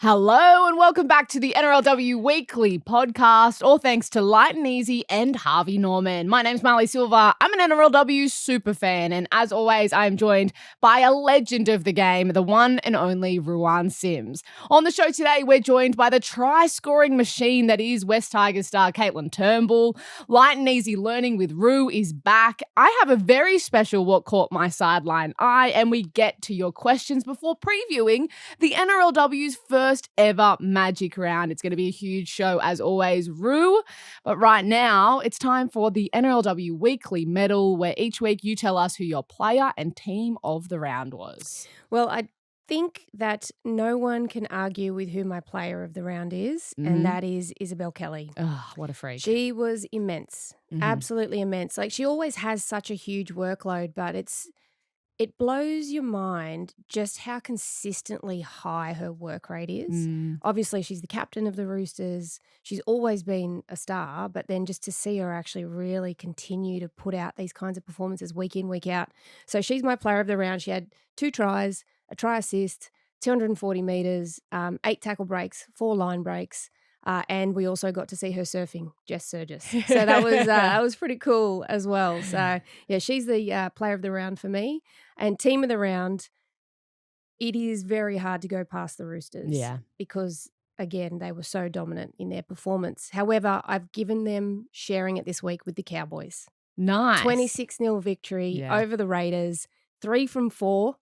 Hello and welcome back to the NRLW Weekly podcast, all thanks to Lite N and Harvey Norman. My name's Marlee Silva. I'm an NRLW super fan, and as always, I am joined by a legend of the game, the one and only Ruan Sims. On the show today, we're joined by the try-scoring machine that is West Tigers star Caitlin Turnbull. Lite N Learning with Ru is back. I have a very special What Caught My Sideline Eye, and we get to your questions before previewing the NRLW's first ever Magic Round. It's going to be a huge show as always, Ru. But right now, it's time for the NRLW Weekly Medal, where each week you tell us who your player and team of the round was. Well, I think that no one can argue with who my player of the round is, and that is Isabel Kelly. Oh, what a freak. She was immense, absolutely immense. Like, she always has such a huge workload, but it blows your mind just how consistently high her work rate is. Obviously, she's the captain of the Roosters. She's always been a star, but then just to see her actually really continue to put out these kinds of performances week in, week out. So she's my player of the round. She had 2 tries, a try assist, 240 metres, 8 tackle breaks, 4 line breaks. And we also got to see her surfing, Jess Surgis. So that was pretty cool as well. So, yeah, she's the player of the round for me. And team of the round, it is very hard to go past the Roosters. Yeah. Because, again, they were so dominant in their performance. However, I've given them sharing it this week with the Cowboys. Nice. 26-0 victory over the Raiders, 3 from 4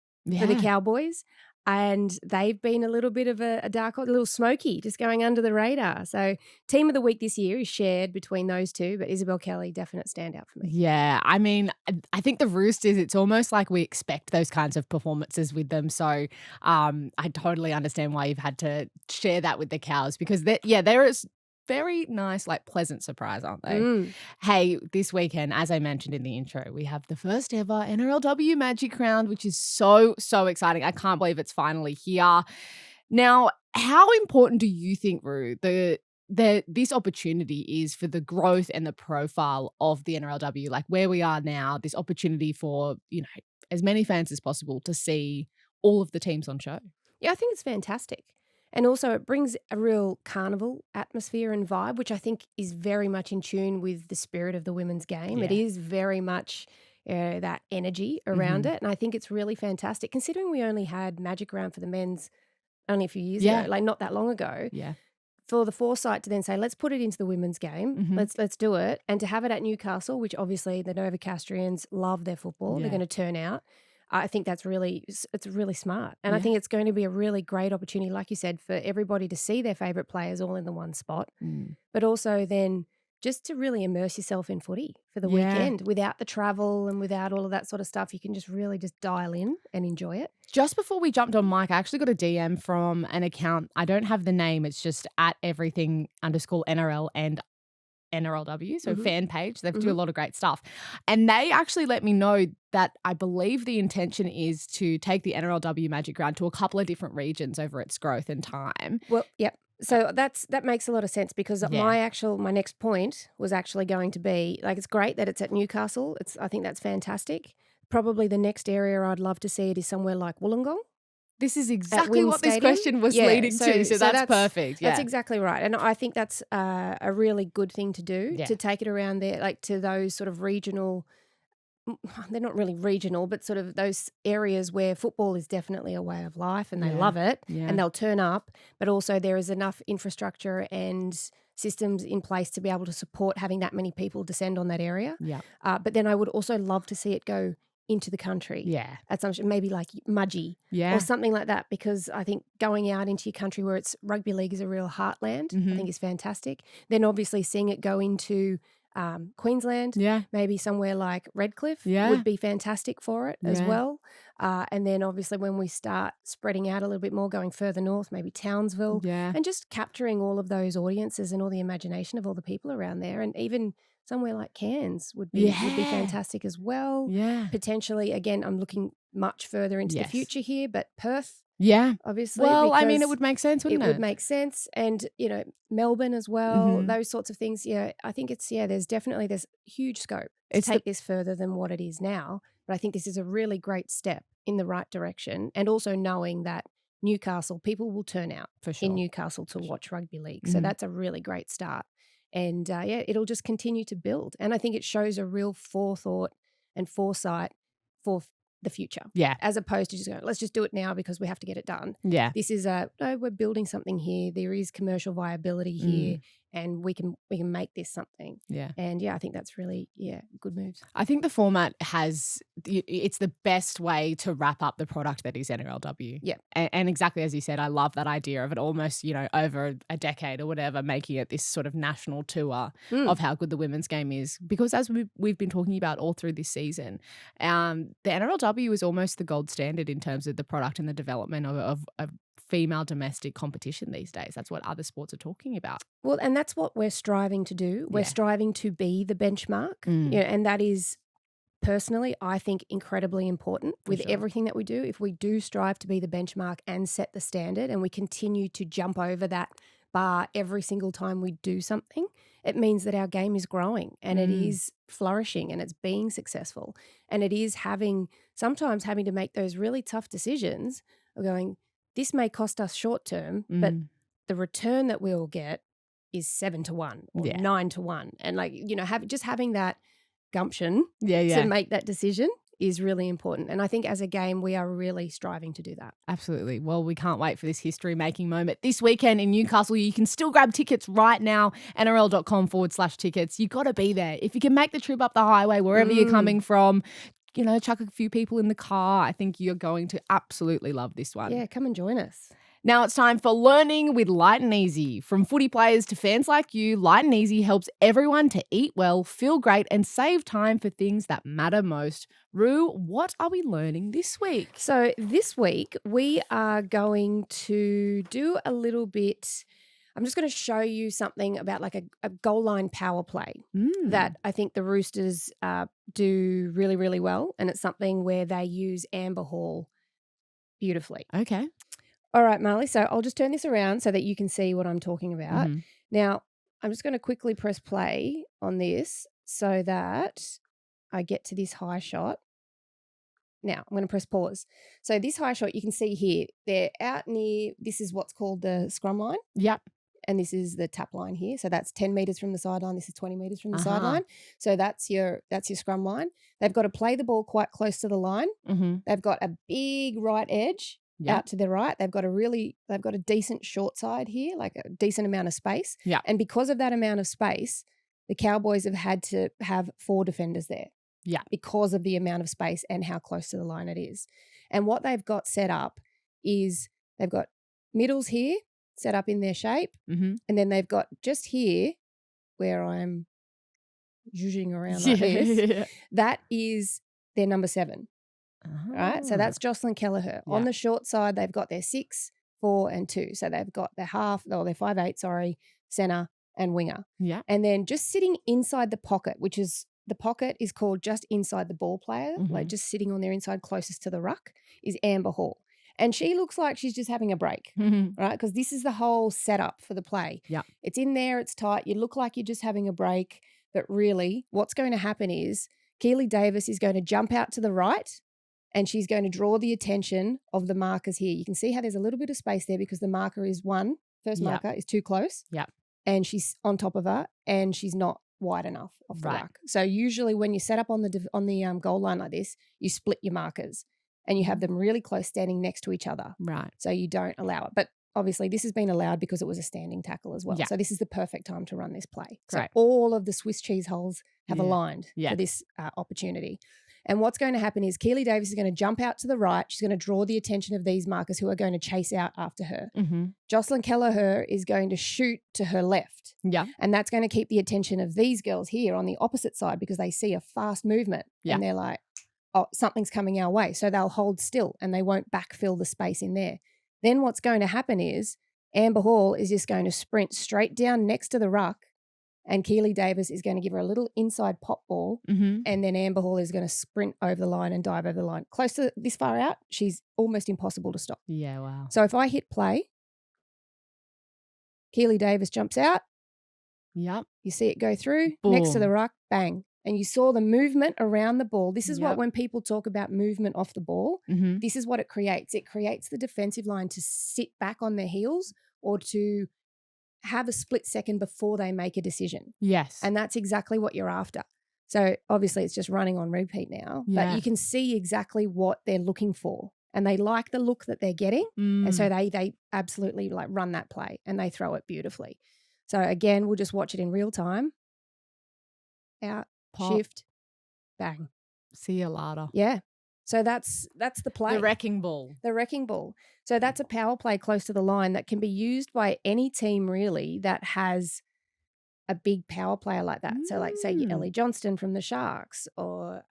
for the Cowboys. And they've been a little bit of a dark horse, a little smoky, just going under the radar. So team of the week this year is shared between those two, but Isabel Kelly, definite standout for me. Yeah, I mean, I think the Roosters, it's almost like we expect those kinds of performances with them. So I totally understand why you've had to share that with the Cows, because they're a very nice, like pleasant surprise, aren't they? Hey, this weekend, as I mentioned in the intro, we have the first ever NRLW Magic Round, which is so, so exciting. I can't believe it's finally here. Now, how important do you think, Ru, this opportunity is for the growth and the profile of the NRLW, like where we are now, this opportunity for, as many fans as possible to see all of the teams on show? Yeah, I think it's fantastic. And also it brings a real carnival atmosphere and vibe, which I think is very much in tune with the spirit of the women's game. Yeah. It is very much that energy around it. And I think it's really fantastic, considering we only had Magic Round for the men's only a few years ago, like not that long ago. Yeah. For the foresight to then say, let's put it into the women's game, let's do it. And to have it at Newcastle, which obviously the Novocastrians love their football, they're going to turn out. I think it's really smart. And I think it's going to be a really great opportunity, like you said, for everybody to see their favourite players all in the one spot, but also then just to really immerse yourself in footy for the weekend without the travel and without all of that sort of stuff. You can just really just dial in and enjoy it. Just before we jumped on mic, I actually got a DM from an account. I don't have the name. It's just @everything_NRL and NRLW, so fan page. They do a lot of great stuff. And they actually let me know that I believe the intention is to take the NRLW Magic Round to a couple of different regions over its growth and time. Well, yep. So that makes a lot of sense, because my next point was actually going to be, like, it's great that it's at Newcastle. I think that's fantastic. Probably the next area I'd love to see it is somewhere like Wollongong. This is exactly what this question was leading to, so that's perfect. That's exactly right. And I think that's a really good thing to do, to take it around there, like to those sort of regional, they're not really regional, but sort of those areas where football is definitely a way of life and they love it and they'll turn up, but also there is enough infrastructure and systems in place to be able to support having that many people descend on that area. Yeah. But then I would also love to see it go into the country. Yeah. At some, maybe like Mudgee or something like that, because I think going out into your country where it's rugby league is a real heartland, I think is fantastic. Then obviously seeing it go into Queensland, maybe somewhere like Redcliffe would be fantastic for it as well. And then obviously when we start spreading out a little bit more, going further north, maybe Townsville, and just capturing all of those audiences and all the imagination of all the people around there. And even somewhere like Cairns would be fantastic as well. Yeah. Potentially, again, I'm looking much further into the future here, but Perth. Yeah. Obviously. Well, I mean, it would make sense, wouldn't it? It would make sense. And, Melbourne as well, those sorts of things. I think there's huge scope to take this further than what it is now. But I think this is a really great step in the right direction. And also knowing that Newcastle, people will turn out For sure. in Newcastle to watch rugby league. So that's a really great start. And it'll just continue to build. And I think it shows a real forethought and foresight for the future. Yeah. As opposed to just going, let's just do it now because we have to get it done. Yeah. This is no, we're building something here. There is commercial viability here. And we can make this something. Yeah. And I think that's really, good moves. I think the format it's the best way to wrap up the product that is NRLW. Yeah. And exactly as you said, I love that idea of it almost, over a decade or whatever, making it this sort of national tour of how good the women's game is. Because as we've been talking about all through this season, the NRLW is almost the gold standard in terms of the product and the development of female domestic competition these days. That's what other sports are talking about. Well, and that's what we're striving to do. We're striving to be the benchmark. And that is personally, I think, incredibly important with everything that we do. If we do strive to be the benchmark and set the standard and we continue to jump over that bar every single time we do something, it means that our game is growing and it is flourishing and it's being successful. And it is sometimes having to make those really tough decisions of going, this may cost us short term, but the return that we'll get is 7-1 or 9-1. And just having that gumption to make that decision is really important. And I think as a game, we are really striving to do that. Absolutely. Well, we can't wait for this history-making moment. This weekend in Newcastle, you can still grab tickets right now, nrl.com/tickets. You got to be there. If you can make the trip up the highway, wherever you're coming from, chuck a few people in the car. I think you're going to absolutely love this one. Yeah, come and join us. Now it's time for Learning with Lite N Easy. From footy players to fans like you, Lite N Easy helps everyone to eat well, feel great, and save time for things that matter most. Ru, what are we learning this week? So this week we are going to do a little bit. I'm just going to show you something about like a goal line power play that I think the Roosters do really, really well. And it's something where they use Amber Hall beautifully. Okay. All right, Marlee. So I'll just turn this around so that you can see what I'm talking about. Now, I'm just going to quickly press play on this so that I get to this high shot. Now, I'm going to press pause. So this high shot, you can see here, they're out near, this is what's called the scrum line. Yep. And this is the tap line here. So that's 10 metres from the sideline. This is 20 metres from the sideline. So that's your scrum line. They've got to play the ball quite close to the line. They've got a big right edge out to the right. They've got a decent short side here, like a decent amount of space. Yeah. And because of that amount of space, the Cowboys have had to have 4 defenders there. Yeah. Because of the amount of space and how close to the line it is. And what they've got set up is they've got middles here set up in their shape. And then they've got just here where I'm zhuzhing around like this. That is their number 7. Right? So that's Jocelyn Kelleher. On the short side, they've got their 6, 4 and 2. So they've got their their 5'8", centre and winger. Yeah. And then just sitting inside the pocket, which is the pocket is called just inside the ball player, like just sitting on their inside closest to the ruck, is Amber Hall. And she looks like she's just having a break, right? Because this is the whole setup for the play. Yeah. It's in there, it's tight. You look like you're just having a break. But really, what's going to happen is Keely Davis is going to jump out to the right and she's going to draw the attention of the markers here. You can see how there's a little bit of space there because the marker is first marker is too close. Yeah. And she's on top of her and she's not wide enough off the ruck. So usually when you set up on the goal line like this, you split your markers and you have them really close standing next to each other. Right. So you don't allow it. But obviously this has been allowed because it was a standing tackle as well. Yeah. So this is the perfect time to run this play. Great. So all of the Swiss cheese holes have aligned for this opportunity. And what's going to happen is Keely Davis is going to jump out to the right. She's going to draw the attention of these markers who are going to chase out after her. Jocelyn Kelleher is going to shoot to her left. Yeah. And that's going to keep the attention of these girls here on the opposite side because they see a fast movement and they're like, oh, something's coming our way. So they'll hold still and they won't backfill the space in there. Then what's going to happen is Amber Hall is just going to sprint straight down next to the ruck and Keely Davis is going to give her a little inside pop ball and then Amber Hall is going to sprint over the line and dive over the line. Close to this far out, she's almost impossible to stop. Yeah, wow. So if I hit play, Keely Davis jumps out. Yep. You see it go through Boom. next to the ruck, bang. and you saw the movement around the ball. This is what, when people talk about movement off the ball, this is what it creates. It creates the defensive line to sit back on their heels or to have a split second before they make a decision. Yes. And that's exactly what you're after. So obviously it's just running on repeat now, but you can see exactly what they're looking for, and they like the look that they're getting. And so they absolutely like run that play and they throw it beautifully. So again, we'll just watch it in real time. Out, pop, shift, bang. See you later. Yeah. So that's the play. The wrecking ball. The wrecking ball. So that's a power play close to the line that can be used by any team really that has a big power player like that. So like say Ellie Johnston from the Sharks, or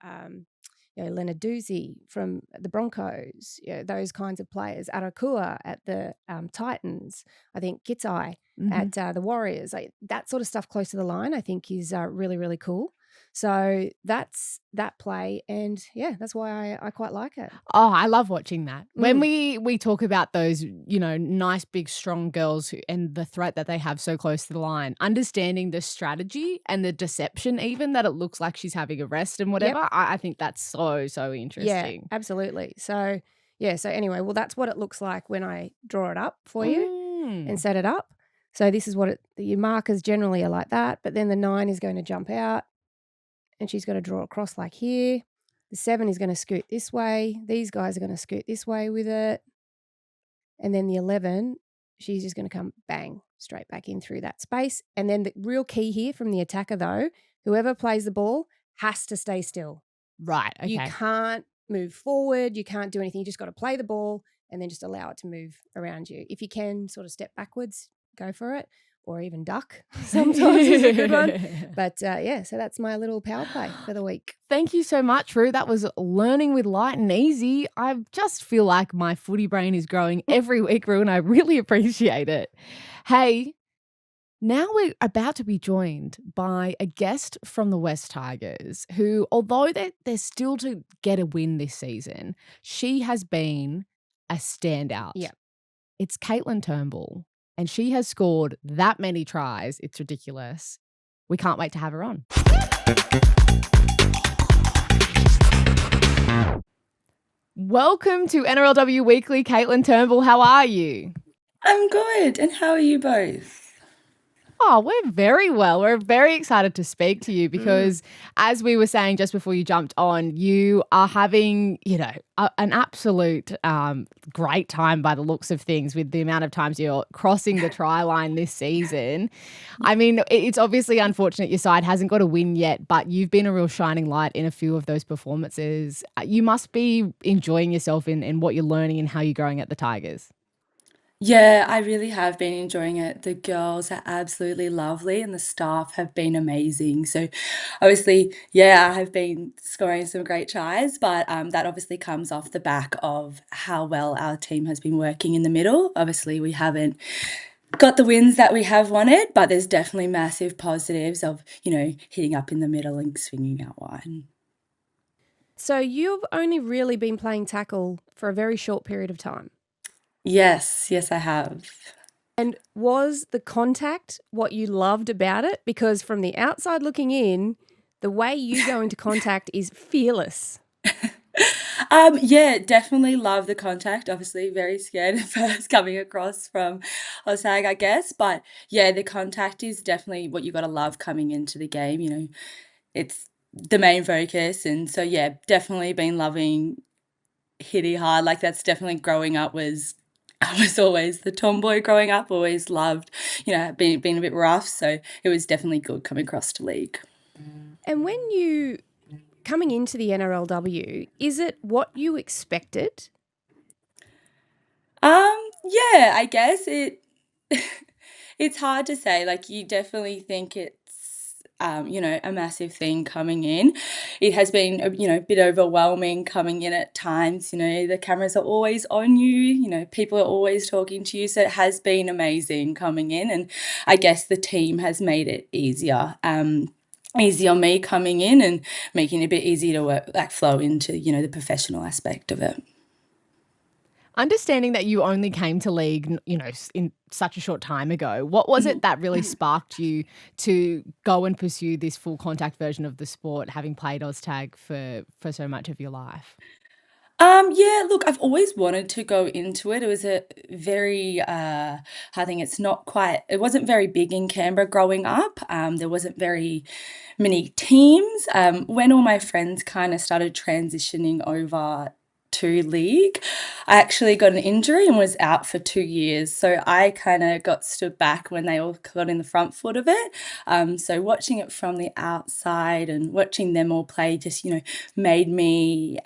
Leonard Doozy from the Broncos, those kinds of players. Arakua at the Titans, I think Kitsai at the Warriors. Like, that sort of stuff close to the line I think is really, really cool. So that's that play, and that's why I quite like it. Oh, I love watching that. When we talk about those, nice, big, strong girls and the threat that they have so close to the line, understanding the strategy and the deception even that it looks like she's having a rest and whatever, I think that's so, so interesting. Yeah, absolutely. So, so anyway, well, that's what it looks like when I draw it up for you and set it up. So this is what your markers generally are like that, but then the 9 is going to jump out. And she's got to draw across like here. The 7 is going to scoot this way. These guys are going to scoot this way with it. And then the 11, she's just going to come bang straight back in through that space. And then the real key here from the attacker though, whoever plays the ball has to stay still. Right, okay. You can't move forward. You can't do anything. You just got to play the ball and then just allow it to move around you. If you can sort of step backwards, go for it. Or even duck sometimes is a good one. But so that's my little power play for the week. Thank you so much, Ru. That was learning with Light and Easy. I just feel like my footy brain is growing every week, Ru, and I really appreciate it. Hey, now we're about to be joined by a guest from the West Tigers who, although they're still to get a win this season, she has been a standout. Yeah. It's Caitlin Turnbull. And she has scored that many tries. It's ridiculous. We can't wait to have her on. Welcome to NRLW Weekly, Caitlin Turnbull. How are you? I'm good. And how are you both? Oh, we're very well. We're very excited to speak to you because as we were saying just before you jumped on, you are having, an absolute great time by the looks of things with the amount of times you're crossing the try line this season. I mean, it's obviously unfortunate your side hasn't got a win yet, but you've been a real shining light in a few of those performances. You must be enjoying yourself in what you're learning and how you're growing at the Tigers. Yeah, I really have been enjoying it. The girls are absolutely lovely and the staff have been amazing. So obviously, I have been scoring some great tries, but that obviously comes off the back of how well our team has been working in the middle. Obviously, we haven't got the wins that we have wanted, but there's definitely massive positives of, hitting up in the middle and swinging out wide. So you've only really been playing tackle for a very short period of time. Yes, I have. And was the contact what you loved about it? Because from the outside looking in, the way you go into contact is fearless. Definitely love the contact. Obviously, very scared at first coming across from Osag, I guess. But the contact is definitely what you got to love coming into the game. It's the main focus. And so, definitely been loving hitting hard. Like that's definitely growing up I was always the tomboy growing up, always loved, being a bit rough. So it was definitely good coming across to league. And when you coming into the NRLW, is it what you expected? I guess it's hard to say. Like you definitely think it's a massive thing coming in. It has been a bit overwhelming coming in at times. The cameras are always on you. People are always talking to you. So it has been amazing coming in, and I guess the team has made it easier. Easy on me coming in and making it a bit easier to work, flow into, the professional aspect of it. Understanding that you only came to league, in such a short time ago, what was it that really sparked you to go and pursue this full contact version of the sport, having played Oztag for so much of your life? Yeah, look, I've always wanted to go into it. It was a very, I think it wasn't very big in Canberra growing up. There wasn't very many teams. When all my friends kind of started transitioning over to league, I actually got an injury and was out for 2 years. So I kind of got stood back when they all got in the front foot of it. So watching it from the outside and watching them all play just, made me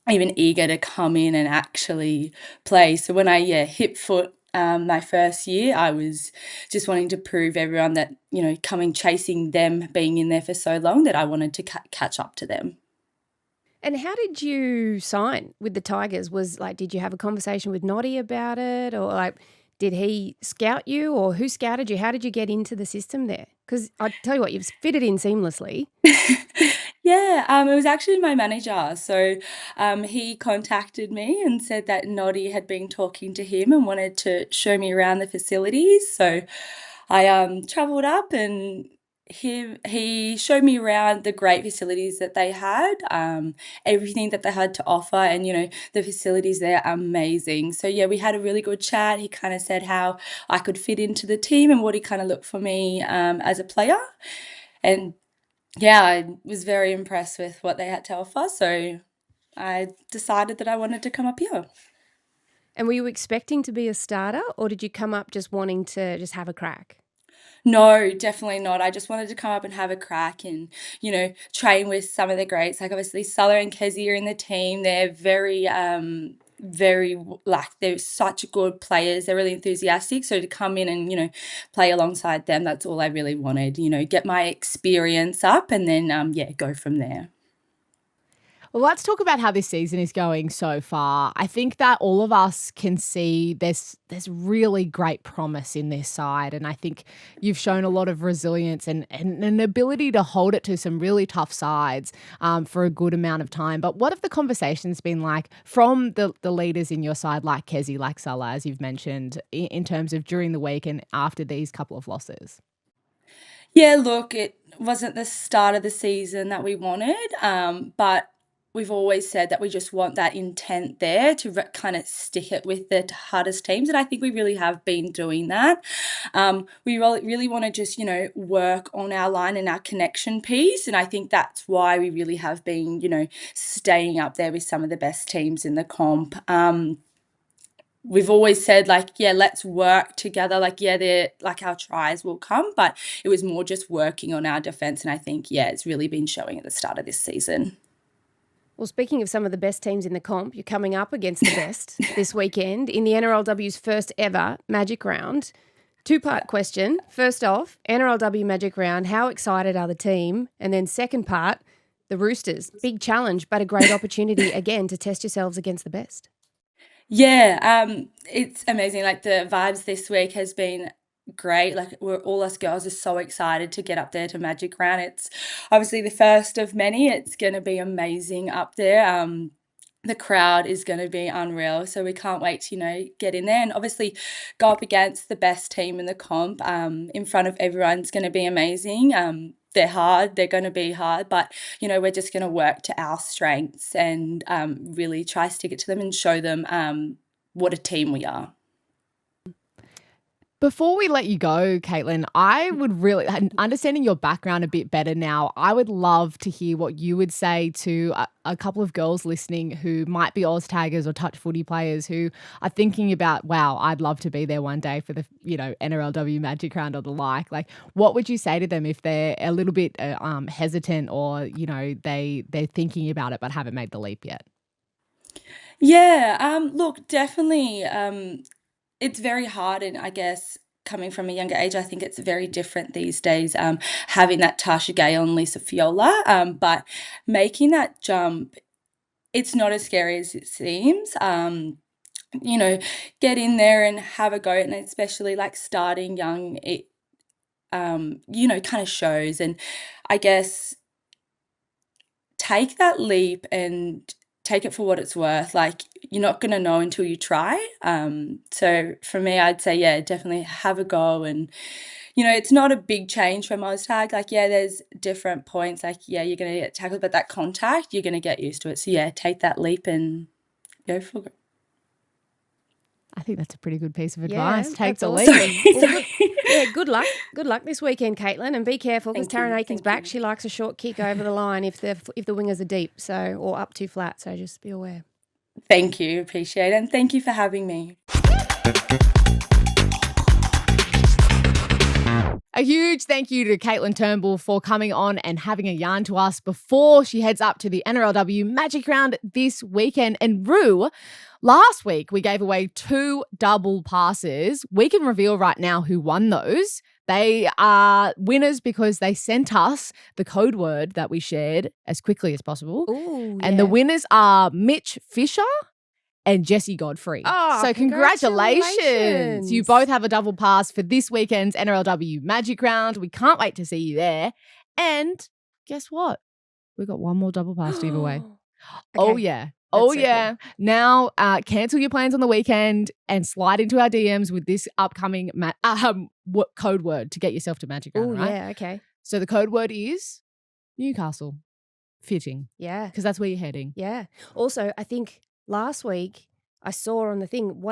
even eager to come in and actually play. So when I hip foot my first year, I was just wanting to prove everyone that coming chasing them being in there for so long that I wanted to catch up to them. And how did you sign with the Tigers? Did you have a conversation with Noddy about it, or did he scout you, or who scouted you? How did you get into the system there? Because I tell you what, you've fitted in seamlessly. Yeah, it was actually my manager. So he contacted me and said that Noddy had been talking to him and wanted to show me around the facilities. So I travelled up and he showed me around the great facilities that they had, everything that they had to offer, and the facilities there are amazing. So yeah, we had a really good chat. He kind of said how I could fit into the team and what he kind of looked for me as a player, and yeah, I was very impressed with what they had to offer, so I decided that I wanted to come up here. And were you expecting to be a starter, or did you come up just wanting to just have a crack? No, definitely not. I just wanted to come up and have a crack and, train with some of the greats. Like obviously Sulla and Kezi are in the team. They're they're such good players. They're really enthusiastic. So to come in and, play alongside them, that's all I really wanted. Get my experience up and then, go from there. Well, let's talk about how this season is going so far. I think that all of us can see there's really great promise in this side, and I think you've shown a lot of resilience and an ability to hold it to some really tough sides for a good amount of time. But what have the conversations been like from the leaders in your side, like Kezi, like Sulla, as you've mentioned, in terms of during the week and after these couple of losses? Yeah, look, it wasn't the start of the season that we wanted, but we've always said that we just want that intent there to kind of stick it with the hardest teams, and I think we really have been doing that. We really want to just, work on our line and our connection piece, and I think that's why we really have been, staying up there with some of the best teams in the comp. We've always said let's work together. Our tries will come, but it was more just working on our defense. And I think, it's really been showing at the start of this season. Well, speaking of some of the best teams in the comp, you're coming up against the best this weekend in the NRLW's first ever Magic Round. Two-part question. First off, NRLW Magic Round, how excited are the team? And then second part, the Roosters. Big challenge, but a great opportunity again to test yourselves against the best. Yeah, it's amazing. Like the vibes this week has been great. All us girls are so excited to get up there to Magic Round. It's obviously the first of many. It's going to be amazing up there. The crowd is going to be unreal, so we can't wait to get in there and obviously go up against the best team in the comp in front of everyone's going to be amazing. They're going to be hard, but we're just going to work to our strengths and really try stick it to them and show them what a team we are. Before we let you go, Caitlin, I would really, understanding your background a bit better now, I would love to hear what you would say to a couple of girls listening who might be Oztaggers or touch footy players who are thinking about, wow, I'd love to be there one day for the, NRLW Magic Round or the like. Like, what would you say to them if they're a little bit hesitant or, they're thinking about it but haven't made the leap yet? Yeah, look, definitely. It's very hard, and I guess coming from a younger age, I think it's very different these days, having that Tasha Gale and Lisa Fiola, but making that jump, it's not as scary as it seems. Get in there and have a go, and especially starting young, it, kind of shows, and I guess take that leap and take it for what it's worth. Like, you're not going to know until you try. So for me, I'd say, yeah, definitely have a go. And, you know, it's not a big change from Oztag. Like, yeah, there's different points. Like, yeah, you're going to get tackled, but that contact, you're going to get used to it. So, yeah, take that leap and go for it. I think that's a pretty good piece of advice. Take the awesome. leap. Good luck. Good luck this weekend, Caitlin, and be careful because Taryn Aiken's back. She likes a short kick over the line if the wingers are deep, or up too flat. So just be aware. Thank you, appreciate it, and thank you for having me. A huge thank you to Caitlin Turnbull for coming on and having a yarn to us before she heads up to the NRLW Magic Round this weekend. And Ru, last week we gave away 2 double passes. We can reveal right now who won those. They are winners because they sent us the code word that we shared as quickly as possible. Ooh, and the winners are Mitch Fisher and Jessie Godfrey. Oh, so congratulations. You both have a double pass for this weekend's NRLW Magic Round. We can't wait to see you there. And guess what? We've got one more double pass to give away. Okay. Oh, yeah. Oh, yeah. Cool. Now, cancel your plans on the weekend and slide into our DMs with this upcoming code word to get yourself to Magic Round, right? Yeah, okay. So the code word is Newcastle. Fitting. Yeah. Because that's where you're heading. Yeah. Also, I think last week I saw on the thing,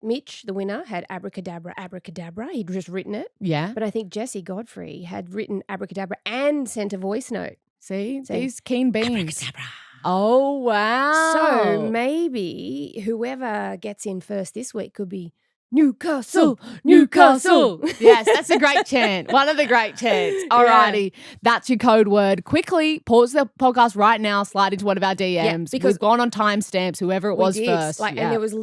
Mitch, the winner, had abracadabra, abracadabra. He'd just written it. Yeah. But I think Jessie Godfrey had written abracadabra and sent a voice note. See, these keen beans. Abracadabra. Oh, wow. So maybe whoever gets in first this week could be Newcastle, Newcastle. Yes, that's a great chant. One of the great chants. Alrighty, that's your code word. Quickly pause the podcast right now, slide into one of our DMs. Because we've gone on timestamps, whoever it was first. And there was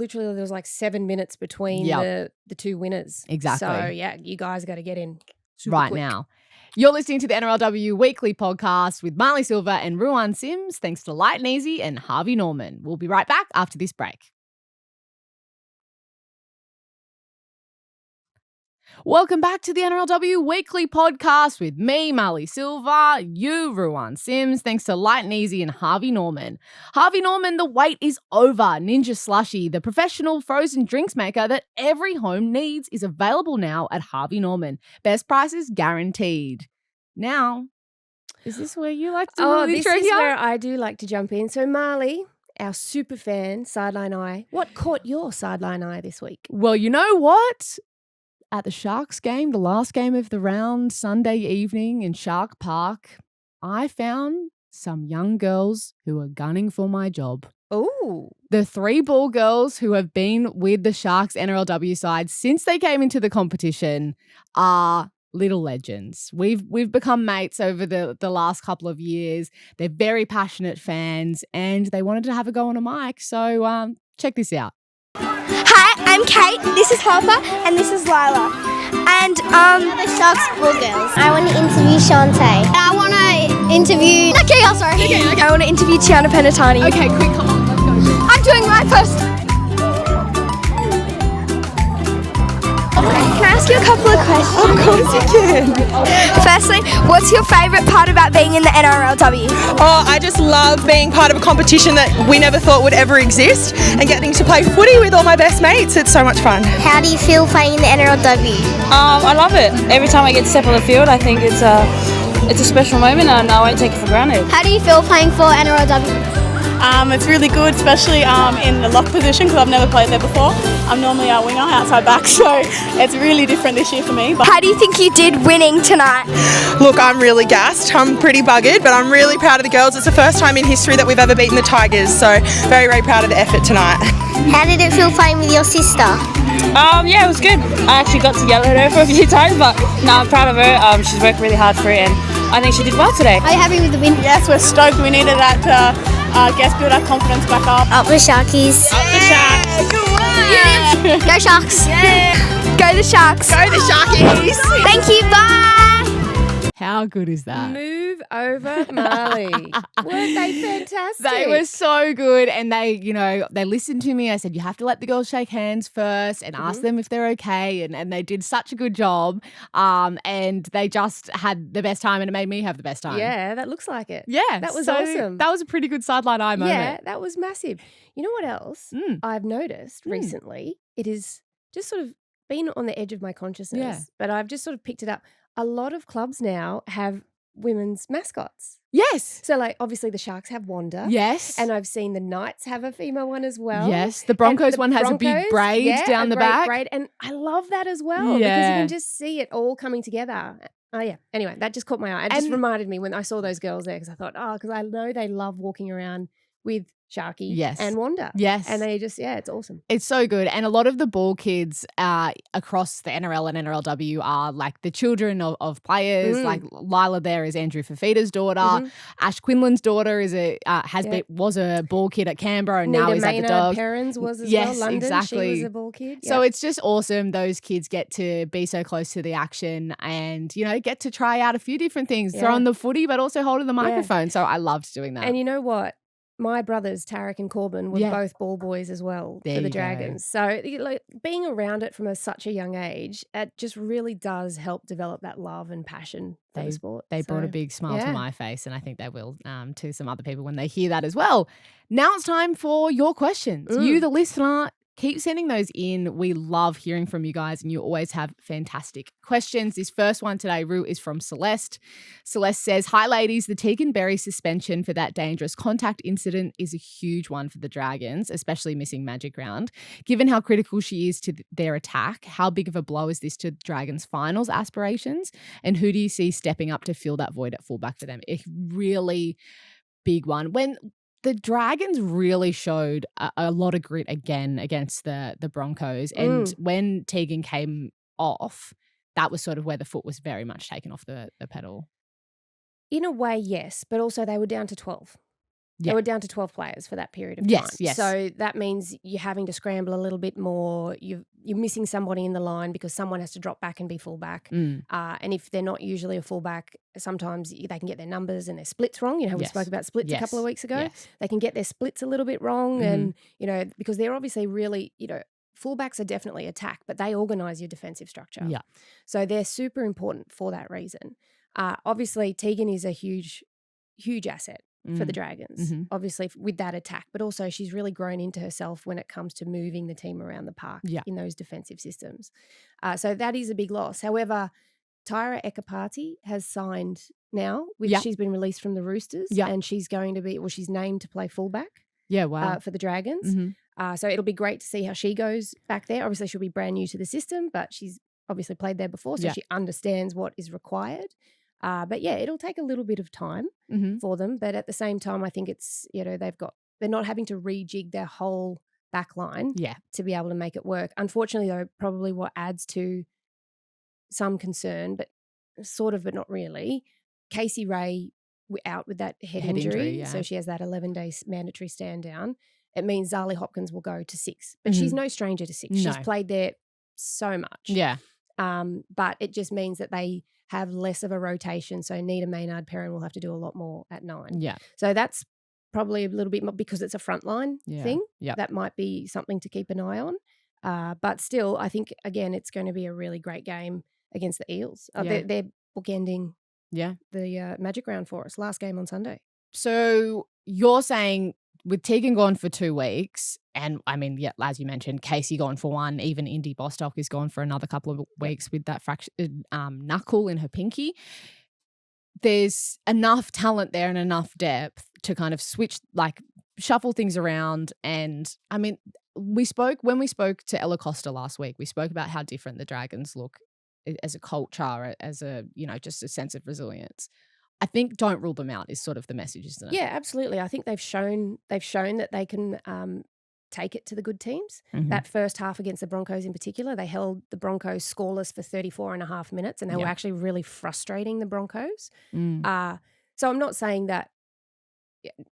like 7 minutes between the 2 winners. Exactly. So, yeah, you guys got to get in super right quick. now. You're listening to the NRLW Weekly Podcast with Marlee Silva and Ruan Sims, thanks to Lite N and Harvey Norman. We'll be right back after this break. Welcome back to the NRLW Weekly Podcast with me, Marlee Silva, you, Ruan Sims, thanks to Lite N and Harvey Norman. Harvey Norman, the wait is over. Ninja Slushy, the professional frozen drinks maker that every home needs, is available now at Harvey Norman. Best prices guaranteed. Now, is this where you like to do this is where I do like to jump in. So, Marlee, our super fan, Sideline Eye, what caught your Sideline Eye this week? Well, you know what? At the Sharks game, the last game of the round, Sunday evening in Shark Park, I found some young girls who are gunning for my job. Ooh. The 3 ball girls who have been with the Sharks NRLW side since they came into the competition are little legends. We've become mates over the last couple of years. They're very passionate fans and they wanted to have a go on a mic. So check this out. Hi, I'm Kate, this is Harper, and this is Lila. And the Sharks Ball Girls. I want to interview Shantae. I want to interview... Okay. I want to interview Tiana Penatani. Okay, quick, come on, let's go. I'm doing my first... Can I ask you a couple of questions? Of course you can. Firstly, what's your favourite part about being in the NRLW? Oh, I just love being part of a competition that we never thought would ever exist and getting to play footy with all my best mates. It's so much fun. How do you feel playing in the NRLW? I love it. Every time I get to step on the field, I think it's a special moment and I won't take it for granted. How do you feel playing for NRLW? It's really good, especially in the lock position because I've never played there before. I'm normally a winger, outside back, so it's really different this year for me. But how do you think you did winning tonight? Look, I'm really gassed. I'm pretty buggered, but I'm really proud of the girls. It's the first time in history that we've ever beaten the Tigers, so very, very proud of the effort tonight. How did it feel playing with your sister? Yeah, it was good. I actually got to yell at her for a few times, but no, I'm proud of her. She's worked really hard for it, and I think she did well today. Are you happy with the win? yes, we're stoked. We needed that to build our confidence back up. Up the Sharkies. Up the Sharks. Yeah. Go Sharks. Yeah. Go the Sharks. Go the Sharkies. Thank you. Bye. How good is that? Move over, Marlee. Weren't they fantastic? They were so good, and they listened to me. I said, you have to let the girls shake hands first and ask them if they're okay, and they did such a good job, and they just had the best time, and it made me have the best time. Yeah, that looks like it. Yeah. That was so awesome. That was a pretty good sideline eye moment. Yeah, that was massive. You know what else I've noticed recently? It is just sort of been on the edge of my consciousness, but I've just sort of picked it up. A lot of clubs now have women's mascots. Yes. So, like, obviously the Sharks have Wanda. Yes. And I've seen the Knights have a female one as well. Yes. The Broncos one has a big braid down the back. Braid, and I love that as well because you can just see it all coming together. Oh, yeah. Anyway, that just caught my eye. It just reminded me when I saw those girls there because I thought, because I know they love walking around with Sharky and Wanda. Yes. And they just, it's awesome. It's so good. And a lot of the ball kids across the NRL and NRLW are like the children of players. Like Lila there is Andrew Fafita's daughter. Ash Quinlan's daughter was a ball kid at Canberra and now he's at the Dogs. Perrins was as well. London, exactly. She was a ball kid. So it's just awesome. Those kids get to be so close to the action and, get to try out a few different things, throwing the footy but also holding the microphone. So I loved doing that. And you know what? My brothers, Tarek and Corbin, were both ball boys as well for the Dragons. So being around it from such a young age, it just really does help develop that love and passion for the sport. They brought a big smile to my face, and I think they will to some other people when they hear that as well. Now it's time for your questions. You, the listener, keep sending those in. We love hearing from you guys, and you always have fantastic questions. This first one today, Ru, is from Celeste. Celeste says, hi, ladies. The Teagan Berry suspension for that dangerous contact incident is a huge one for the Dragons, especially missing Magic Round. Given how critical she is to their attack, how big of a blow is this to Dragons finals aspirations? And who do you see stepping up to fill that void at fullback for them? A really big one. When the Dragons really showed a lot of grit again against the Broncos. And when Teagan came off, that was sort of where the foot was very much taken off the pedal. In a way, yes, but also they were down to 12. Yeah. They were down to 12 players for that period of time. Yes. So that means you're having to scramble a little bit more. You're missing somebody in the line because someone has to drop back and be fullback. And if they're not usually a fullback, sometimes they can get their numbers and their splits wrong. We spoke about splits a couple of weeks ago. Yes. They can get their splits a little bit wrong and, because they're obviously really, fullbacks are definitely attack, but they organise your defensive structure. Yeah. So they're super important for that reason. Obviously, Teagan is a huge, huge asset for the Dragons, obviously with that attack, but also she's really grown into herself when it comes to moving the team around the park in those defensive systems. So that is a big loss. However, Tyra Ekapati has signed now. She's been released from the Roosters and she's going to be, she's named to play fullback for the Dragons. So it'll be great to see how she goes back there. Obviously, she'll be brand new to the system, but she's obviously played there before, so she understands what is required. But it'll take a little bit of time for them. But at the same time, I think it's, they're not having to rejig their whole back line to be able to make it work. Unfortunately, though, probably what adds to some concern, but not really, Casey Ray out with that head injury. So she has that 11-day mandatory stand down. It means Zali Hopkins will go to 6. But she's no stranger to 6. She's played there so much. Yeah. But it just means that they have less of a rotation. So Nita Maynard Perrin will have to do a lot more at 9. Yeah. So that's probably a little bit more because it's a frontline thing. Yeah. That might be something to keep an eye on. But still, I think, again, it's going to be a really great game against the Eels. They're bookending the Magic Round for us. Last game on Sunday. So you're saying with Teagan gone for 2 weeks, and I mean, as you mentioned, Casey gone for 1, even Indy Bostock is gone for another couple of weeks with that knuckle in her pinky. There's enough talent there and enough depth to kind of shuffle things around. And I mean, when we spoke to Ella Costa last week, we spoke about how different the Dragons look as a culture, as a, just a sense of resilience. I think don't rule them out is sort of the message, isn't it? Yeah, absolutely. I think they've shown that they can take it to the good teams. That first half against the Broncos in particular, they held the Broncos scoreless for 34.5 minutes and they were actually really frustrating the Broncos. So I'm not saying that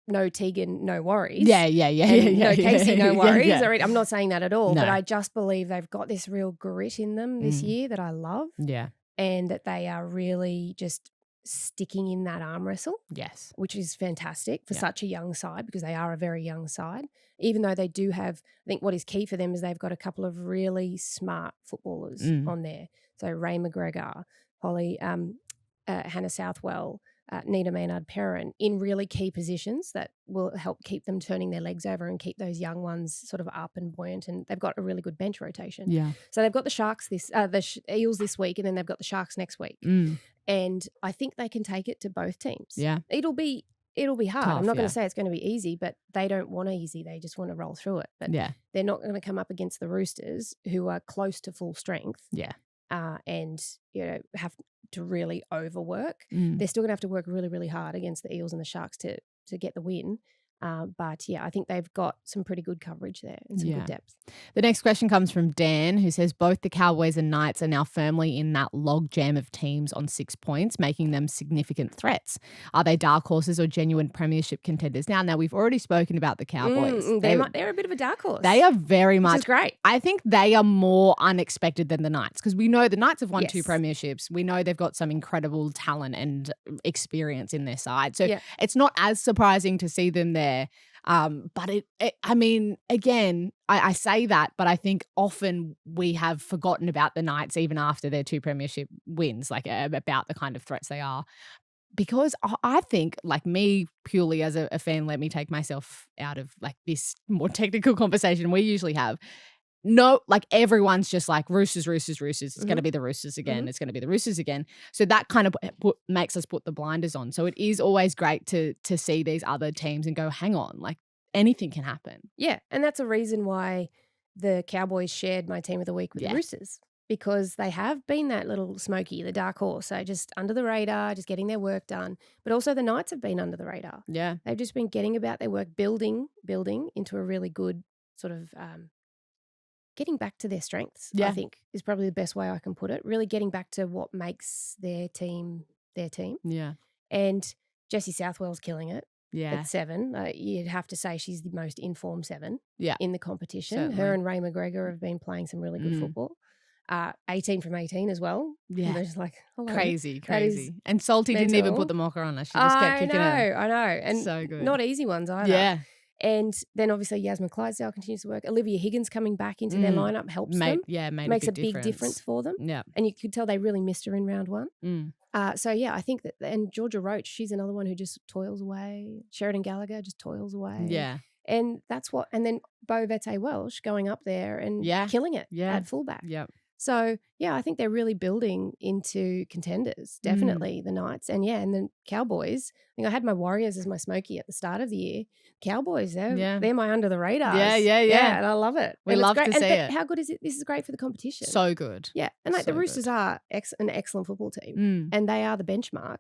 no Teagan, no worries. Yeah. No Casey, no worries. Yeah. I'm not saying that at all, No. but I just believe they've got this real grit in them this year that I love. Yeah. And that they are really just sticking in that arm wrestle. Yes. Which is fantastic for such a young side, because they are a very young side, even though they do have, I think what is key for them is they've got a couple of really smart footballers on there. So Ray McGregor, Holly, Hannah Southwell, Nina Maynard-Perrin in really key positions that will help keep them turning their legs over and keep those young ones sort of up and buoyant. And they've got a really good bench rotation. Yeah. So they've got the Sharks Eels this week, and then they've got the Sharks next week. And I think they can take it to both teams. Yeah. It'll be hard. Tough, I'm not going to say it's going to be easy, but they don't want easy. They just want to roll through it. But they're not going to come up against the Roosters, who are close to full strength. Yeah. And, have to really overwork. They're still going to have to work really, really hard against the Eels and the Sharks to get the win. But I think they've got some pretty good coverage there and some good depth. The next question comes from Dan, who says both the Cowboys and Knights are now firmly in that log jam of teams on 6 points, making them significant threats. Are they dark horses or genuine premiership contenders? Now we've already spoken about the Cowboys. They're a bit of a dark horse. They are very much. Which is great. I think they are more unexpected than the Knights, because we know the Knights have won 2 premierships. We know they've got some incredible talent and experience in their side. So it's not as surprising to see them there. But I mean, again, I say that, but I think often we have forgotten about the Knights even after their 2 premiership wins, like about the kind of threats they are. Because I think, like me, purely as a fan, let me take myself out of like this more technical conversation we usually have. No, like everyone's just like Roosters. It's going to be the Roosters again. It's going to be the Roosters again. So that kind of makes us put the blinders on. So it is always great to see these other teams and go, hang on, like anything can happen. Yeah, and that's a reason why the Cowboys shared my team of the week with the Roosters, because they have been that little smoky, the dark horse. So just under the radar, just getting their work done. But also the Knights have been under the radar. Yeah. They've just been getting about their work, building into a really good sort of getting back to their strengths, I think, is probably the best way I can put it. Really getting back to what makes their team their team. Yeah. And Jessie Southwell's killing it. Yeah. At 7. You'd have to say she's the most informed 7 in the competition. Certainly. Her and Ray McGregor have been playing some really good football. 18 from 18 as well. Yeah. They're just like, hello. Crazy. And Salty didn't even put the mocker on her. She just kept kicking her. I know. And so good. Not easy ones either. Yeah. And then obviously Yasmin Clydesdale continues to work. Olivia Higgins coming back into their lineup helps them. Yeah, makes a big difference for them. Yeah. And you could tell they really missed her in round 1. So I think that, and Georgia Roach, she's another one who just toils away. Sheridan Gallagher just toils away. Yeah. And and then Bo Vete Welsh going up there and killing it at fullback. Yeah. So, I think they're really building into contenders, definitely, the Knights. And, and the Cowboys. I think I had my Warriors as my smoky at the start of the year. Cowboys, they're my under the radar. Yeah. And I love it. We and love to see it. How good is it? This is great for the competition. So good. Yeah. And So the Roosters are an excellent football team and they are the benchmark.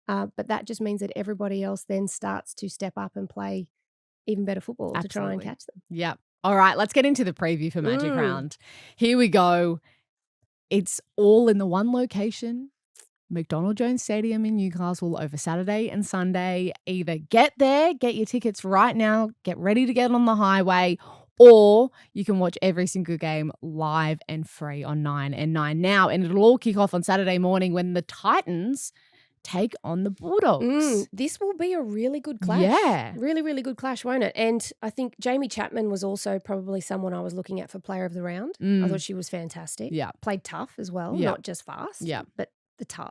But that just means that everybody else then starts to step up and play even better football to try and catch them. Yeah. All right, let's get into the preview for Magic Round. Here we go. It's all in the one location, McDonald Jones Stadium in Newcastle over Saturday and Sunday. Either get there, get your tickets right now, get ready to get on the highway, or you can watch every single game live and free on 9 and 9 now. And it'll all kick off on Saturday morning when the Titans take on the Bulldogs. This will be a really good clash. Yeah. Really, really good clash, won't it? And I think Jamie Chapman was also probably someone I was looking at for player of the round. I thought she was fantastic. Yeah. Played tough as well, Yeah. not just fast. Yeah. But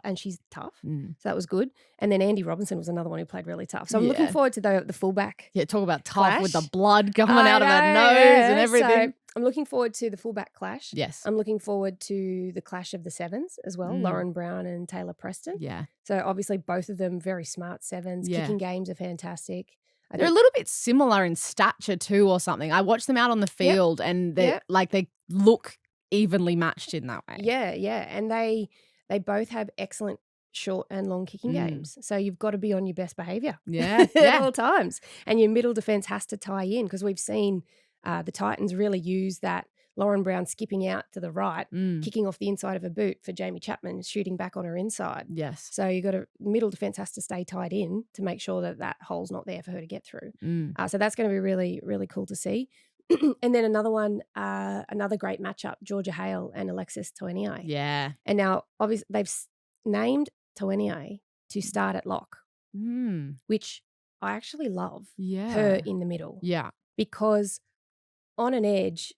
and she's tough. So that was good. And then Andy Robinson was another one who played really tough. So I'm looking forward to the fullback. Yeah, talk about tough clash. with the blood coming out of her nose and everything. So I'm looking forward to the fullback clash. Yes. I'm looking forward to the clash of the sevens as well, Lauren Brown and Taylor Preston. Yeah. So obviously both of them very smart sevens. Yeah. Kicking games are fantastic. They're a little bit similar in stature too or something. I watched them out on the field and they look evenly matched in that way. Yeah. And they both have excellent short and long kicking games. So you've got to be on your best behaviour at all times. And your middle defence has to tie in because we've seen the Titans really use that Lauren Brown skipping out to the right, kicking off the inside of a boot for Jamie Chapman, shooting back on her inside. Yes. So middle defence has to stay tied in to make sure that hole's not there for her to get through. So that's going to be really, really cool to see. And then another one, another great matchup, Georgia Hale and Alexis Toenier. Yeah. And now, obviously, they've named Toenier to start at lock, which I actually love her in the middle. Yeah. Because on an edge,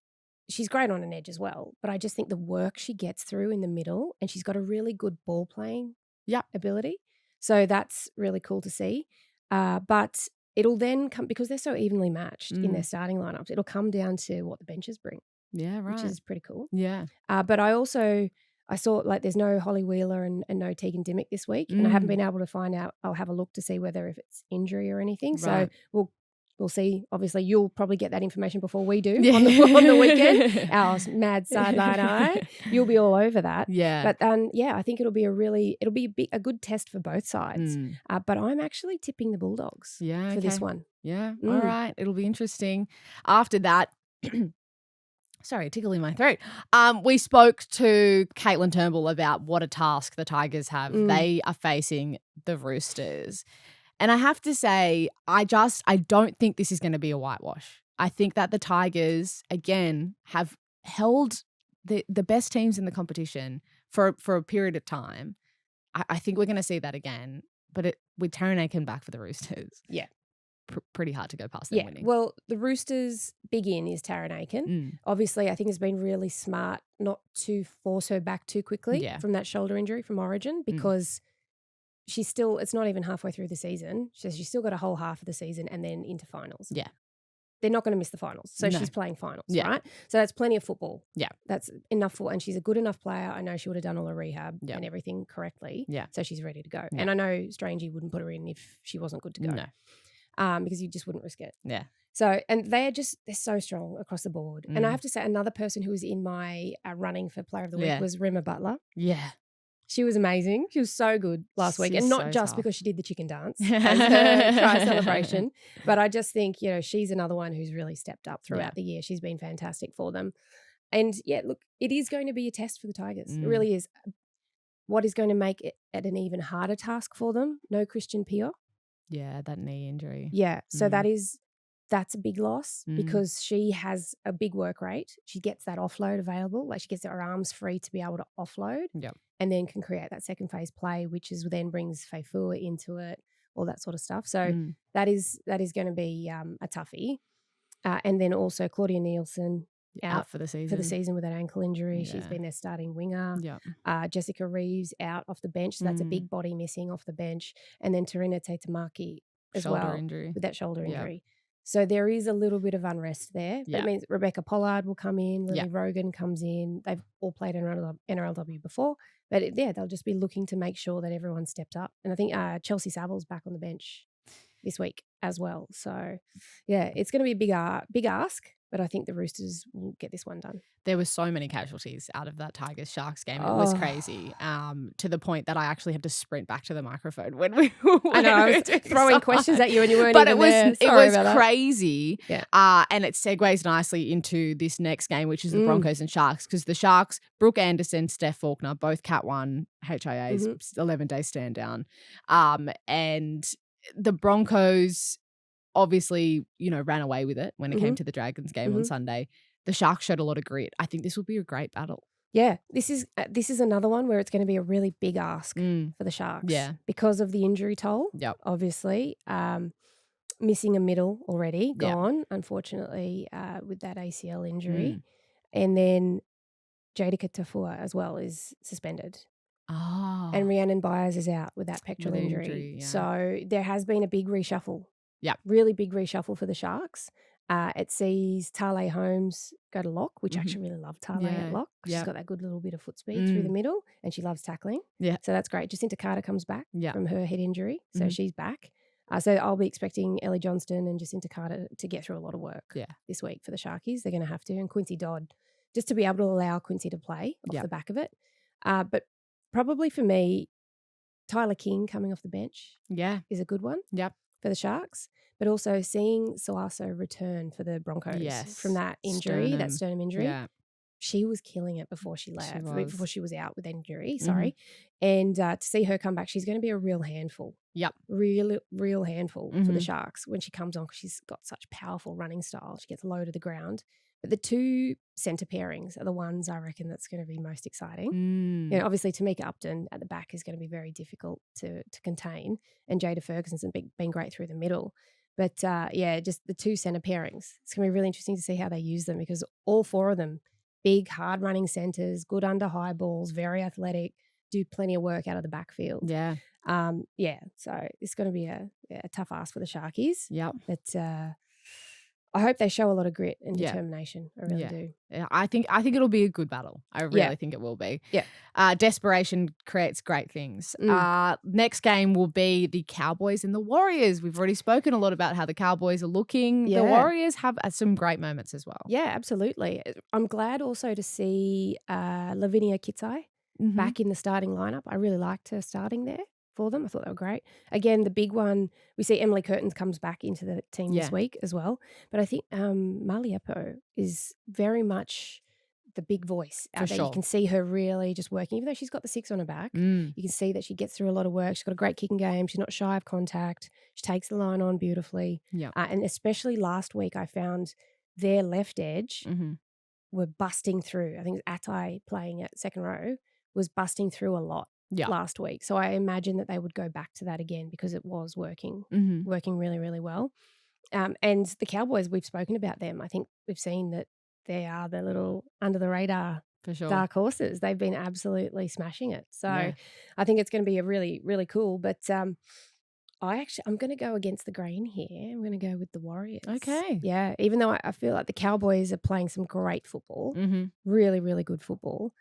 she's great on an edge as well, but I just think the work she gets through in the middle, and she's got a really good ball playing ability. So that's really cool to see. But it'll then come, because they're so evenly matched in their starting lineups, it'll come down to what the benches bring. Yeah, right. Which is pretty cool. Yeah. But I saw like there's no Holly Wheeler and no Teagan Berry this week, and I haven't been able to find out. I'll have a look to see whether if it's injury or anything. Right. So we'll see. Obviously, you'll probably get that information before we do on the weekend. Our mad sideline eye, you'll be all over that. Yeah. But I think it'll be a good test for both sides. But I'm actually tipping the Bulldogs for this one. Yeah. All right. It'll be interesting. After that. Sorry, tickling my throat. We spoke to Caitlin Turnbull about what a task the Tigers have. They are facing the Roosters. And I have to say, I don't think this is going to be a whitewash. I think that the Tigers, again, have held the best teams in the competition for a period of time. I think we're going to see that again. But with Taryn Aiken back for the Roosters. Yeah. Pretty hard to go past them winning. Well, the Roosters' big in is Taryn Aiken. Obviously, I think it's been really smart not to force her back too quickly from that shoulder injury from Origin, because it's not even halfway through the season. She's still got a whole half of the season and then into finals. Yeah. They're not going to miss the finals. So she's playing finals, right? So that's plenty of football. Yeah. That's enough and she's a good enough player. I know she would have done all her rehab and everything correctly. Yeah. So she's ready to go. Yeah. And I know Strangey wouldn't put her in if she wasn't good to go. No. Because you just wouldn't risk it. Yeah. So, and they're so strong across the board. And I have to say, another person who was in my running for Player of the Week was Rimma Butler. Yeah. She was amazing. She was so good last week. And not just because she did the chicken dance as her try celebration, but I just think, she's another one who's really stepped up throughout the year. She's been fantastic for them. And look, it is going to be a test for the Tigers. It really is. What is going to make it an even harder task for them? No Christian Pio. Yeah, that knee injury. Yeah, so that's a big loss because she has a big work rate. She gets that offload available. Like she gets her arms free to be able to offload and then can create that second phase play, which then brings Feifua into it, all that sort of stuff. So that is going to be a toughie. And then also Claudia Nielsen out for the season with an ankle injury. Yeah. She's been their starting winger. Jessica Reeves out off the bench. So that's a big body missing off the bench. And then Tarina Teitamaki as with that shoulder injury. So there is a little bit of unrest there. That means Rebecca Pollard will come in. Lily Rogan comes in. They've all played NRLW before. But they'll just be looking to make sure that everyone stepped up. And I think Chelsea Saville's back on the bench this week as well. So, it's going to be a big ask. But I think the Roosters will get this one done. There were so many casualties out of that Tigers-Sharks game. It was crazy to the point that I actually had to sprint back to the microphone when we were I was throwing questions at you and you weren't even there. It was crazy. Yeah. And it segues nicely into this next game, which is the Broncos and Sharks, because the Sharks, Brooke Anderson, Steph Faulkner, both Cat 1 HIAs, 11-day stand down. And the Broncos obviously, ran away with it when it came to the Dragons game on Sunday. The Sharks showed a lot of grit. I think this will be a great battle. Yeah, this is another one where it's going to be a really big ask for the Sharks. Yeah, because of the injury toll. Yep. Obviously, missing a middle already, gone, unfortunately, with that ACL injury. And then Jadika Tafua as well is suspended. Oh. And Rhiannon Byers is out with that pectoral injury. So there has been a big reshuffle. Yeah, really big reshuffle for the Sharks. It sees Tale Holmes go to lock, which I actually really love Tale at lock. She's got that good little bit of foot speed through the middle and she loves tackling. Yeah. So that's great. Jacinta Carter comes back from her head injury. So she's back. So I'll be expecting Ellie Johnston and Jacinta Carter to get through a lot of work this week for the Sharkies. They're going to have to. And Quincy Dodd, just to be able to allow Quincy to play off the back of it. But probably for me, Tyler King coming off the bench is a good one for the Sharks. But also seeing Soaso return for the Broncos from that injury, that sternum injury. Yeah. She was killing it before she left, before she was out with injury, And to see her come back, she's going to be a real handful. Yep. Real handful for the Sharks when she comes on, because she's got such powerful running style. She gets low to the ground. But the two centre pairings are the ones I reckon that's going to be most exciting. You know, obviously Tamika Upton at the back is going to be very difficult to contain, and Jada Ferguson's been great through the middle. But just the two centre pairings. It's going to be really interesting to see how they use them, because all four of them, big, hard running centres, good under high balls, very athletic, do plenty of work out of the backfield. Yeah. So it's going to be a tough ask for the Sharkies. Yep. But I hope they show a lot of grit and determination. I really do. Yeah, I think it'll be a good battle. I really think it will be. Yeah. Desperation creates great things. Next game will be the Cowboys and the Warriors. We've already spoken a lot about how the Cowboys are looking. Yeah. The Warriors have some great moments as well. Yeah, absolutely. I'm glad also to see Lavinia Kitsai back in the starting lineup. I really liked her starting there for them. I thought they were great. Again, the big one, we see Emily Curtin comes back into the team this week as well. But I think Marlee is very much the big voice out there. Sure. You can see her really just working, even though she's got the 6 on her back. You can see that she gets through a lot of work. She's got a great kicking game. She's not shy of contact. She takes the line on beautifully. Yeah. And especially last week, I found their left edge were busting through. I think Atai playing at second row was busting through a lot. Last week. So I imagine that they would go back to that again, because it was working really, really well. And the Cowboys, we've spoken about them. I think we've seen that they are the little under the radar For sure. dark horses. They've been absolutely smashing it. So I think it's going to be a really, really cool. But I'm going to go against the grain here. I'm going to go with the Warriors. Okay. Yeah. Even though I feel like the Cowboys are playing some great football, really, really good football.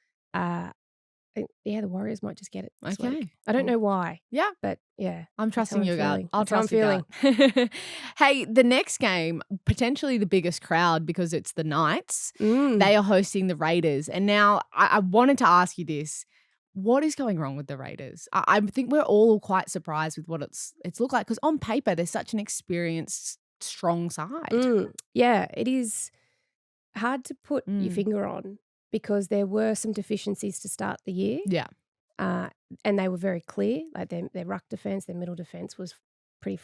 The Warriors might just get it this week. I don't know why. Yeah. But yeah. I'm trusting your gut. I'll trust your gut. Hey, the next game, potentially the biggest crowd, because it's the Knights. They are hosting the Raiders. And now I wanted to ask you this. What is going wrong with the Raiders? I think we're all quite surprised with what it's looked like, because on paper they're such an experienced, strong side. Yeah, it is hard to put your finger on, because there were some deficiencies to start the year. Yeah. And they were very clear. Like their ruck defence, their middle defence was pretty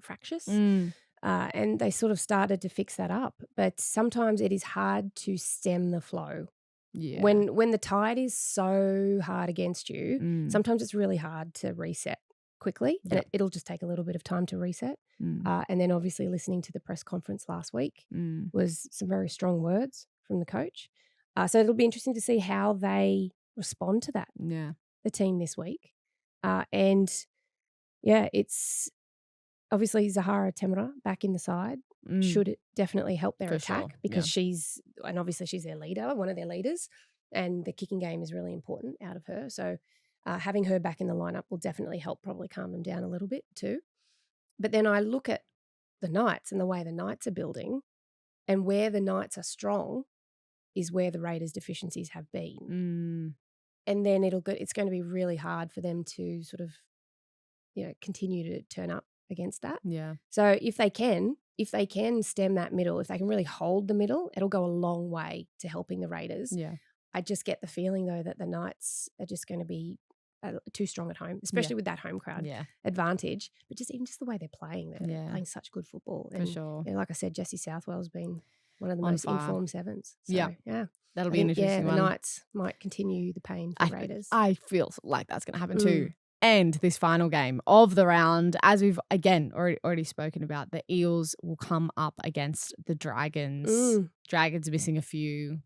fractious. And they sort of started to fix that up. But sometimes it is hard to stem the flow. Yeah. When the tide is so hard against you, sometimes it's really hard to reset quickly. And it'll just take a little bit of time to reset. And then obviously listening to the press conference last week was some very strong words from the coach. So it'll be interesting to see how they respond to that, the team this week. It's obviously Zahara Temura back in the side should definitely help their attack, because she's their leader, one of their leaders, and the kicking game is really important out of her. So having her back in the lineup will definitely help probably calm them down a little bit too. But then I look at the Knights and the way the Knights are building, and where the Knights are strong is where the Raiders' deficiencies have been. And then it's going to be really hard for them to sort of, continue to turn up against that. Yeah. So if they can stem that middle, if they can really hold the middle, it'll go a long way to helping the Raiders. Yeah. I just get the feeling though that the Knights are just going to be too strong at home, especially with that home crowd advantage. But just the way they're playing, they're playing such good football. And, for sure. Like I said, Jessie Southwell's been one of the most informed sevens. So, yeah. That'll be an interesting one. The Knights might continue the pain for Raiders. I feel like that's going to happen too. And this final game of the round, as we've again already spoken about, the Eels will come up against the Dragons. Dragons missing a few.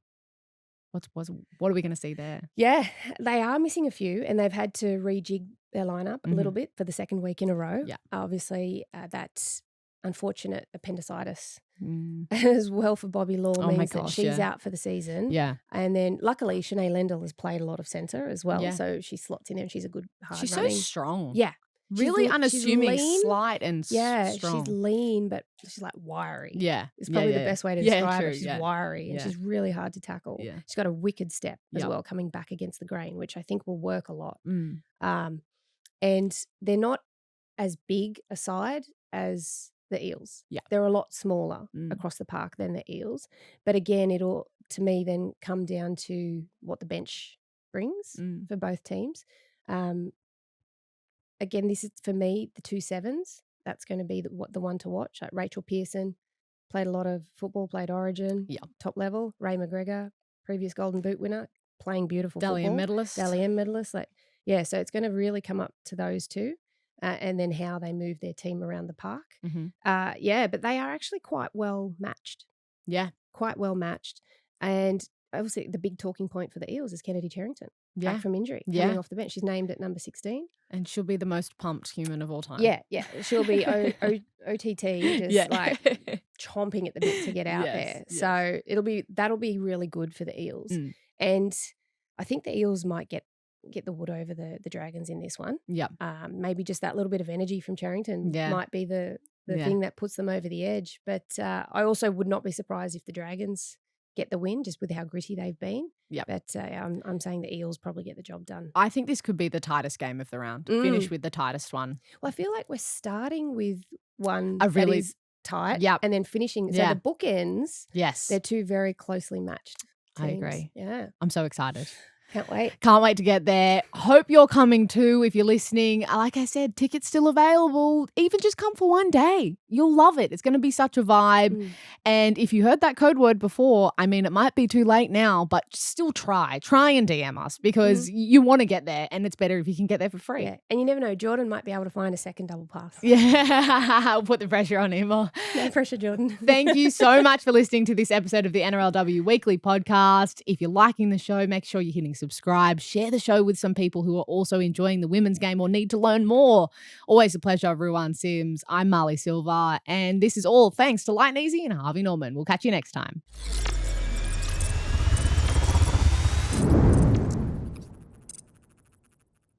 What are we going to see there? Yeah, they are missing a few, and they've had to rejig their lineup a little bit for the second week in a row. Yeah, obviously that unfortunate appendicitis as well for Bobby Law means that she's out for the season. Yeah. And then luckily Shanae Lendl has played a lot of centre as well. Yeah. So she slots in there and she's a good hard She's running. so strong. Yeah. Really unassuming, slight and strong. Yeah, she's lean, but she's like wiry. Yeah. It's probably the best way to describe her. She's wiry and Yeah. she's really hard to tackle. Yeah. She's got a wicked step as well coming back against the grain, which I think will work a lot. And they're not as big a side as the Eels. Yeah. They're a lot smaller across the park than the Eels. But again, it'll, to me, then come down to what the bench brings for both teams. Again, this is, for me, the 2 sevens. That's going to be the one to watch. Like Rachel Pearson, played a lot of football, played Origin, top level. Ray McGregor, previous Golden Boot winner, playing beautiful Dally football. Dally N medalist. So it's going to really come up to those two. And then how they move their team around the park. But they are actually quite well matched. Yeah. Quite well matched. And obviously the big talking point for the Eels is Kennedy Charrington. Back from injury, coming off the bench. She's named at number 16. And she'll be the most pumped human of all time. Yeah. She'll be OTT, just like chomping at the bit to get out there. Yes. So that'll be really good for the Eels. And I think the Eels might get the wood over the Dragons in this one. Yep. Maybe just that little bit of energy from Charrington might be the thing that puts them over the edge. But I also would not be surprised if the Dragons get the win, just with how gritty they've been. Yep. But I'm saying the Eels probably get the job done. I think this could be the tightest game of the round. Finish with the tightest one. Well, I feel like we're starting with one that is tight and then finishing. So the bookends, they're two very closely matched teams. I agree. Yeah. I'm so excited. Can't wait. Can't wait to get there. Hope you're coming too if you're listening. Like I said, tickets still available. Even just come for one day. You'll love it. It's going to be such a vibe. And if you heard that code word before, I mean, it might be too late now, but still try and DM us because you want to get there and it's better if you can get there for free. Yeah. And you never know, Jordan might be able to find a second double pass. Yeah. I'll put the pressure on him. No pressure, Jordan. Thank you so much for listening to this episode of the NRLW Weekly Podcast. If you're liking the show, make sure you're hitting subscribe, share the show with some people who are also enjoying the women's game or need to learn more. Always a pleasure, Ruan Sims. I'm Marlee Silva, and this is all thanks to Lite N and Harvey Norman. We'll catch you next time.